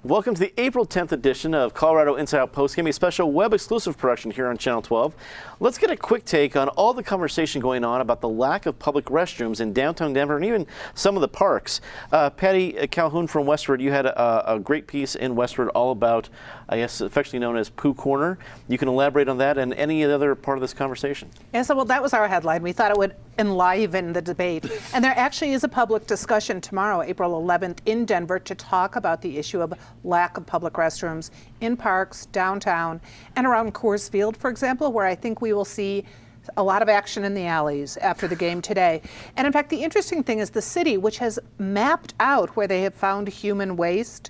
Welcome to the April 10th edition of Colorado Inside Out Postgame, a special web-exclusive production here on Channel 12. Let's get a quick take on all the conversation going on about the lack of public restrooms in downtown Denver and even some of the parks. Patty Calhoun from Westword, you had a great piece in Westword all about, I guess, affectionately known as Pooh Corner. You can elaborate on that and any other part of this conversation. Yeah, so that was our headline. We thought it would enliven the debate. And there actually is a public discussion tomorrow, April 11th, in Denver to talk about the issue of lack of public restrooms in parks, downtown, and around Coors Field, for example, where I think we will see a lot of action in the alleys after the game today. And in fact, the interesting thing is the city, which has mapped out where they have found human waste.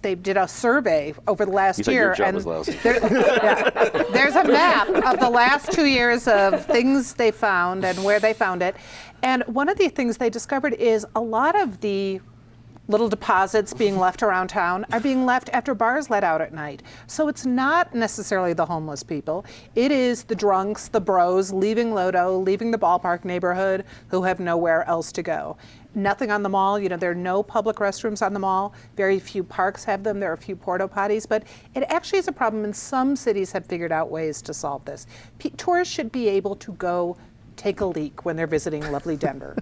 They did a survey over the last year. Your job was lousy. There's a map of the last 2 years of things they found and where they found it. And one of the things they discovered is a lot of the little deposits being left around town are being left after bars let out at night. So it's not necessarily the homeless people. It is the drunks, the bros, leaving Lodo, leaving the ballpark neighborhood who have nowhere else to go. Nothing on the mall. There are no public restrooms on the mall. Very few parks have them. There are a few porta potties, but it actually is a problem, and some cities have figured out ways to solve this. Tourists should be able to go take a leak when they're visiting lovely Denver.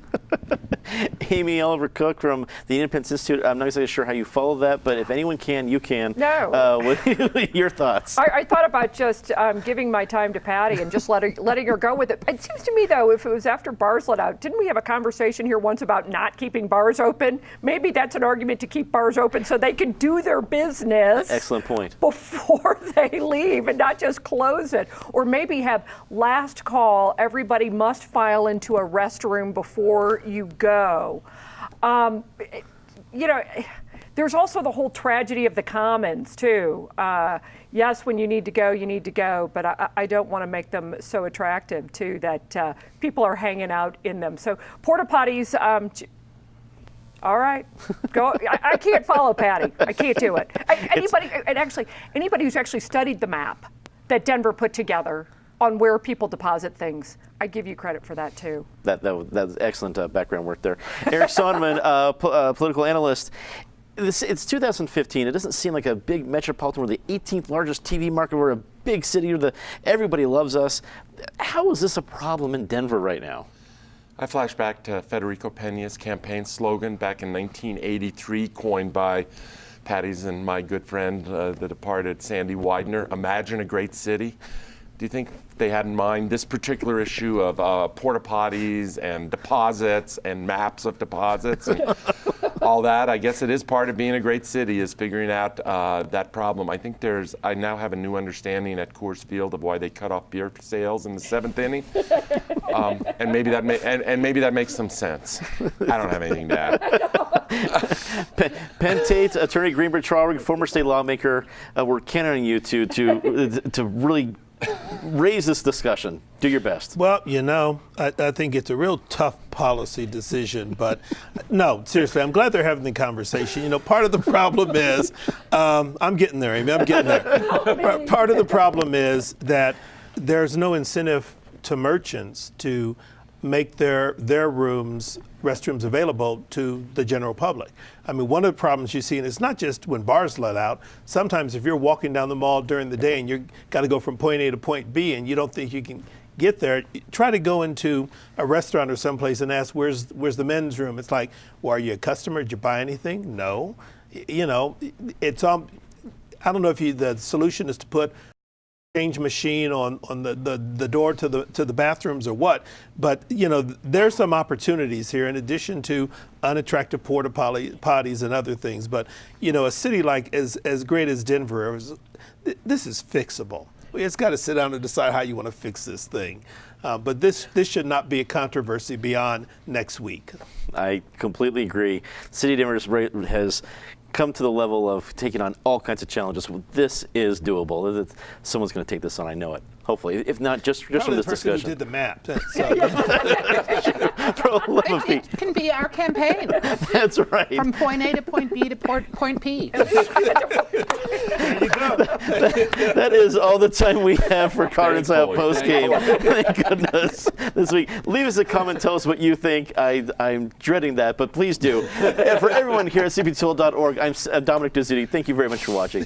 Amy Oliver Cook from the Independence Institute. I'm not exactly sure how you follow that, but if anyone can, you can. No. What your thoughts? I thought about just giving my time to Patty and just letting her go with it. It seems to me, though, if it was after bars let out, didn't we have a conversation here once about not keeping bars open? Maybe that's an argument to keep bars open so they can do their business. Excellent point. Before they leave and not just close it. Or maybe have last call, everybody must file into a restroom before you go. There's also the whole tragedy of the commons, too. Yes, when you need to go, you need to go, but I don't want to make them so attractive, too, that people are hanging out in them. So porta potties, all right, go. I can't follow Patty. I can't do it. Anybody who's actually studied the map that Denver put together on where people deposit things, I give you credit for that too. That's excellent background work there. Eric Sonderman, political analyst. It's 2015. It doesn't seem like a big metropolitan. We're the 18th largest TV market. We're a big city. Everybody loves us. How is this a problem in Denver right now? I flash back to Federico Pena's campaign slogan back in 1983, coined by Patty's and my good friend, the departed Sandy Widener. Imagine a great city. Do you think they had in mind this particular issue of porta potties and deposits and maps of deposits and all that? I guess it is part of being a great city, is figuring out that problem. I think I now have a new understanding at Coors Field of why they cut off beer sales in the 7th inning, and maybe that makes some sense. I don't have anything to add. Penn Tate, attorney Greenberg Traurig, former state lawmaker, we're counting on you to really raise this discussion. Do your best. Well, I think it's a real tough policy decision, but no, seriously, I'm glad they're having the conversation. Part of the problem is, I'm getting there, Amy, I'm getting there. Part of the problem is that there's no incentive to merchants to make their restrooms available to the general public. I mean, one of the problems you see, and it's not just when bars let out, sometimes if you're walking down the mall during the day and you've got to go from point A to point B and you don't think you can get there, try to go into a restaurant or someplace and ask, where's the men's room? It's like, well, are you a customer? Did you buy anything? No. It's I don't know if the solution is to put change machine on the door to the bathrooms or what, but there's some opportunities here in addition to unattractive porta potties and other things. But a city like as great as Denver, this is fixable. It's got to sit down and decide how you want to fix this thing. But this should not be a controversy beyond next week. I completely agree. City of Denver has come to the level of taking on all kinds of challenges. This is doable. Someone's going to take this on. I know it. Hopefully, if not, just from this discussion. Probably the person who did the map. For the love of Pete. It can be our campaign That's right. from point A to point B to point P. There you go. That is all the time we have for Car Inside Out Thankfully. post game. Thank goodness this week. Leave us a comment. Tell us what you think. I'm dreading that, but please do. And for everyone here at cptool.org, I'm Dominic Dezzutti. Thank you very much for watching.